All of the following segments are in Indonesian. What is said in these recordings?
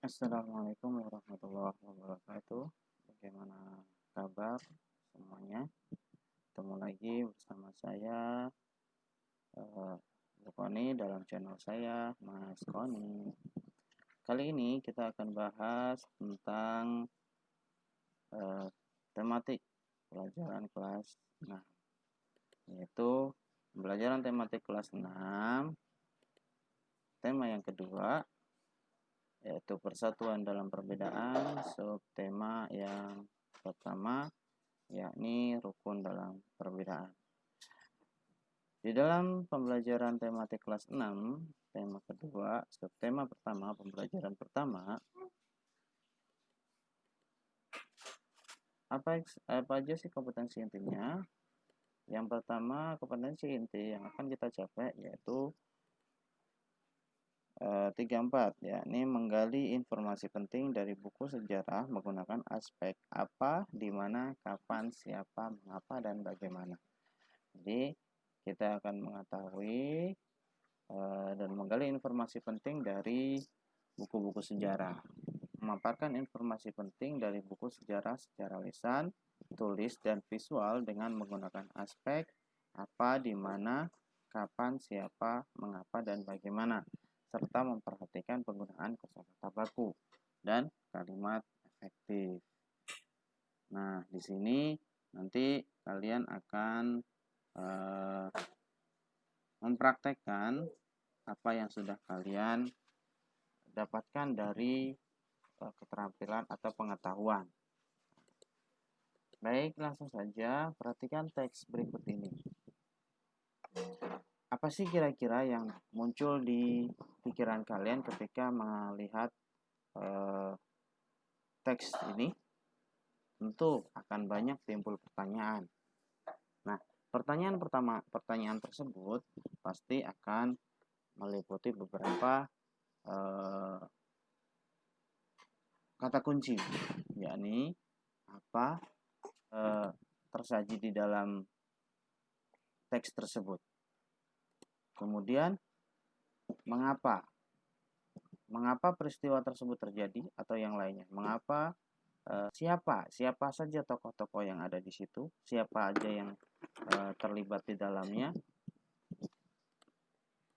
Assalamualaikum warahmatullahi wabarakatuh. Bagaimana kabar semuanya? Ketemu lagi bersama saya, Bu Koni, dalam channel saya, Mas Koni. Kali ini kita akan bahas tentang tematik pelajaran kelas 6, yaitu pembelajaran tematik kelas 6. Tema yang kedua yaitu persatuan dalam perbedaan. Subtema yang pertama yakni rukun dalam perbedaan. Di dalam pembelajaran tematik kelas 6, tema kedua, subtema pertama, pembelajaran pertama, apa aja sih kompetensi intinya? Yang pertama, kompetensi inti yang akan kita capai yaitu 3-4, yakni menggali informasi penting dari buku sejarah menggunakan aspek apa, di mana, kapan, siapa, mengapa, dan bagaimana. Jadi kita akan mengetahui dan menggali informasi penting dari buku-buku sejarah, memaparkan informasi penting dari buku sejarah secara lisan, tulis, dan visual dengan menggunakan aspek apa, di mana, kapan, siapa, mengapa, dan bagaimana, serta memperhatikan penggunaan kosakata baku dan kalimat efektif. Nah, di sini nanti kalian akan mempraktekkan apa yang sudah kalian dapatkan dari keterampilan atau pengetahuan. Baik, langsung saja perhatikan teks berikut ini. Apa sih kira-kira yang muncul di pikiran kalian ketika melihat teks ini? Tentu akan banyak timbul pertanyaan. Nah, pertanyaan tersebut pasti akan meliputi beberapa kata kunci, yakni apa tersaji di dalam teks tersebut. Kemudian mengapa peristiwa tersebut terjadi atau yang lainnya. Mengapa, siapa saja tokoh-tokoh yang ada di situ, siapa aja yang terlibat di dalamnya.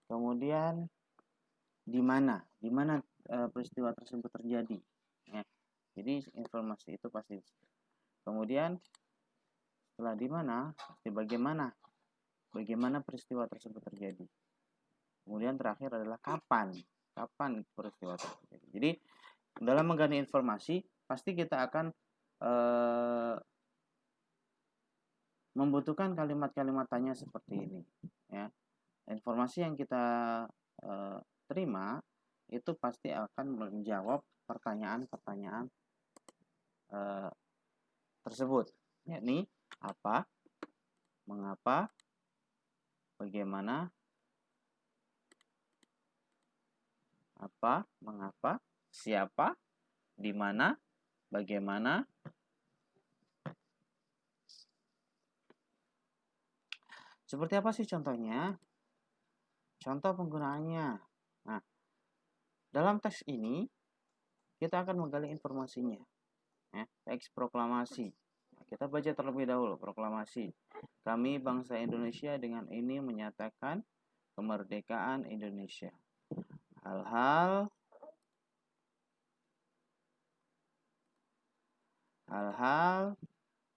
Kemudian di mana peristiwa tersebut terjadi. Ya. Jadi informasi itu pasti. Kemudian setelah di mana, pasti bagaimana peristiwa tersebut terjadi. Kemudian terakhir adalah kapan peristiwa tersebut terjadi. Jadi dalam menggali informasi pasti kita akan membutuhkan kalimat-kalimat tanya seperti ini. Ya. Informasi yang kita terima itu pasti akan menjawab pertanyaan-pertanyaan tersebut, yakni apa, mengapa, bagaimana, apa, mengapa, siapa, di mana, bagaimana. Seperti apa sih contohnya? Contoh penggunaannya. Nah, dalam teks ini kita akan menggali informasinya. Ya, teks proklamasi. Nah, kita baca terlebih dahulu proklamasi. Kami bangsa Indonesia dengan ini menyatakan kemerdekaan Indonesia. Hal-hal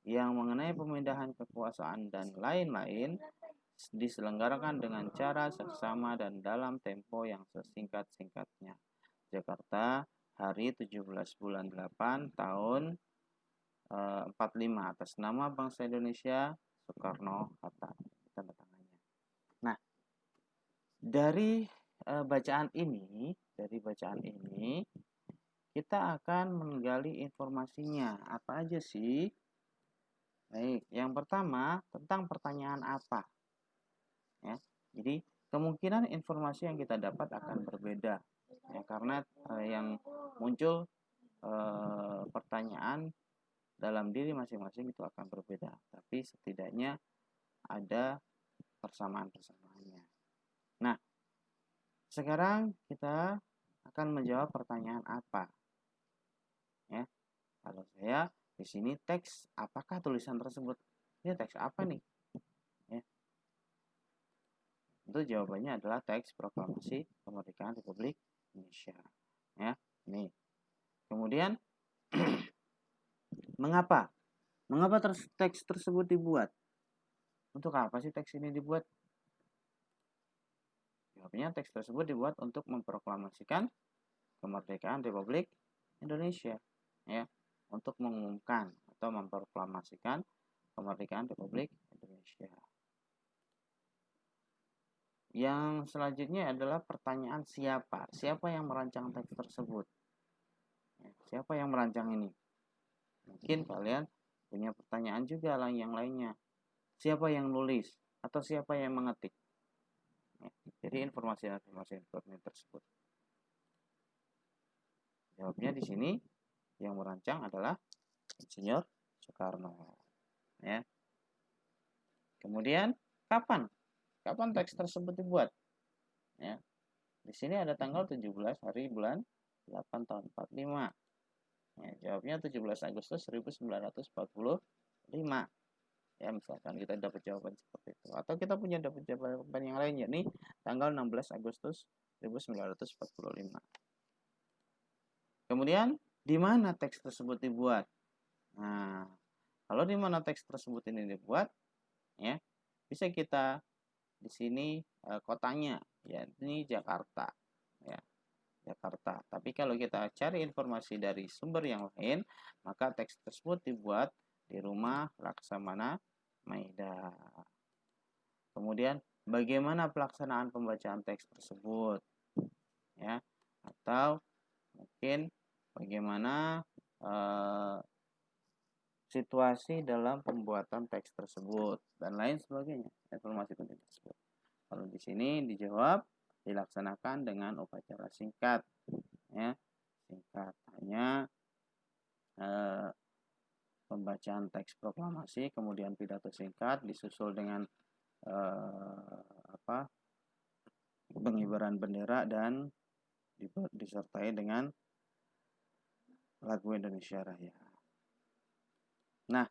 yang mengenai pemindahan kekuasaan dan lain-lain diselenggarakan dengan cara seksama dan dalam tempo yang sesingkat-singkatnya. Jakarta, hari 17 bulan 8 tahun 45 atas nama bangsa Indonesia, Soekarno-Hatta. Tanda tangannya. Nah, dari bacaan ini kita akan menggali informasinya. Apa aja sih? Baik, yang pertama tentang pertanyaan apa. Ya, jadi kemungkinan informasi yang kita dapat akan berbeda. Ya, karena yang muncul pertanyaan dalam diri masing-masing itu akan berbeda. Tapi setidaknya ada persamaan-persamaannya. Nah, sekarang kita akan menjawab pertanyaan apa. ya. Kalau saya di sini teks, apakah tulisan tersebut? Ini teks apa nih? Ya. Tentu jawabannya adalah teks proklamasi kemerdekaan Republik Indonesia. Ya, nih. Kemudian mengapa? Mengapa teks tersebut dibuat? Untuk apa sih teks ini dibuat? Jawabnya teks tersebut dibuat untuk memproklamasikan kemerdekaan Republik Indonesia, ya, untuk mengumumkan atau memproklamasikan kemerdekaan Republik Indonesia. Yang selanjutnya adalah pertanyaan siapa? Siapa yang merancang teks tersebut? Ya, siapa yang merancang ini? Mungkin kalian punya pertanyaan juga yang lainnya. Siapa yang nulis? Atau siapa yang mengetik? Ya, jadi informasi-informasi tersebut. Jawabnya di sini yang merancang adalah Insinyur Soekarno. Ya. Kemudian kapan? Kapan teks tersebut dibuat? Ya. Di sini ada tanggal 17 hari bulan 8 tahun 45. Ya, jawabnya 17 Agustus 1945. Ya, misalkan kita dapat jawaban seperti itu. Atau kita punya dapat jawaban yang lain, yakni tanggal 16 Agustus 1945. Kemudian, di mana teks tersebut dibuat? Nah, kalau di mana teks tersebut ini dibuat, ya, bisa kita di sini kotanya, ya, ini Jakarta, ya, Jakarta. Tapi kalau kita cari informasi dari sumber yang lain, maka teks tersebut dibuat di rumah Laksamana Maida. Kemudian bagaimana pelaksanaan pembacaan teks tersebut, ya, atau mungkin bagaimana situasi dalam pembuatan teks tersebut dan lain sebagainya, informasi penting tersebut. Kalau di sini dijawab dilaksanakan dengan upacara singkat, ya, singkat, hanya pembacaan teks proklamasi, kemudian pidato singkat disusul dengan pengibaran bendera dan disertai dengan lagu Indonesia Raya. Nah,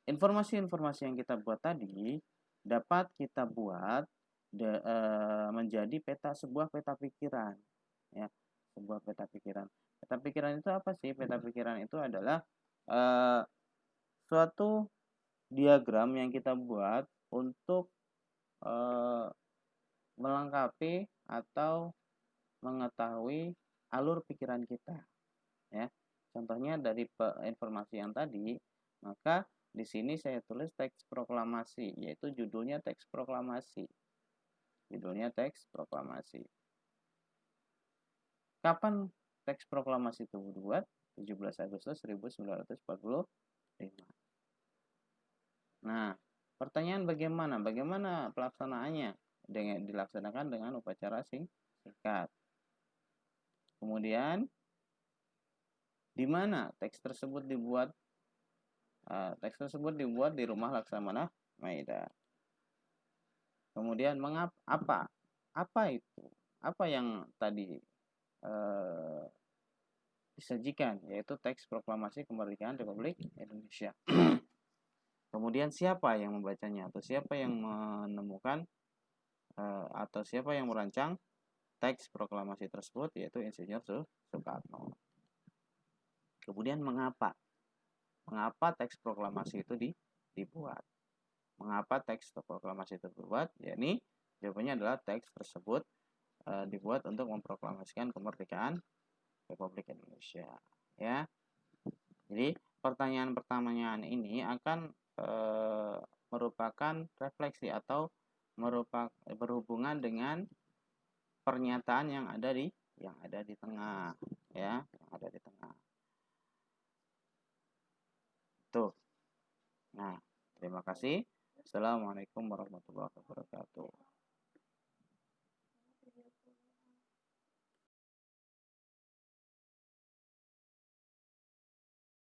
informasi-informasi yang kita buat tadi dapat kita buat menjadi sebuah peta pikiran, ya, sebuah peta pikiran. Peta pikiran itu apa sih? Peta pikiran itu adalah suatu diagram yang kita buat untuk melengkapi atau mengetahui alur pikiran kita, ya. Contohnya dari informasi yang tadi, maka di sini saya tulis teks proklamasi, yaitu judulnya teks proklamasi. Judulnya teks proklamasi. Kapan teks proklamasi itu dibuat? 17 Agustus 1945. Nah, pertanyaan bagaimana? Bagaimana pelaksanaannya? Dilaksanakan dengan upacara singkat. Kemudian di mana teks tersebut dibuat? Teks tersebut dibuat di rumah Laksamana Maida. Kemudian mengapa? Apa itu? Apa yang tadi disajikan? Yaitu teks proklamasi kemerdekaan Republik Indonesia. Kemudian siapa yang membacanya atau siapa yang menemukan atau siapa yang merancang teks proklamasi tersebut, yaitu Insinyur Soekarno. Kemudian mengapa? Mengapa teks proklamasi itu dibuat? Mengapa teks proklamasi itu dibuat? Yakni jawabannya adalah teks tersebut dibuat untuk memproklamasikan kemerdekaan Republik Indonesia. Ya. Jadi pertanyaan ini akan merupakan refleksi atau berhubungan dengan pernyataan yang ada di tengah, ya, yang ada di tengah. Tuh. Nah, terima kasih. Assalamualaikum warahmatullahi wabarakatuh.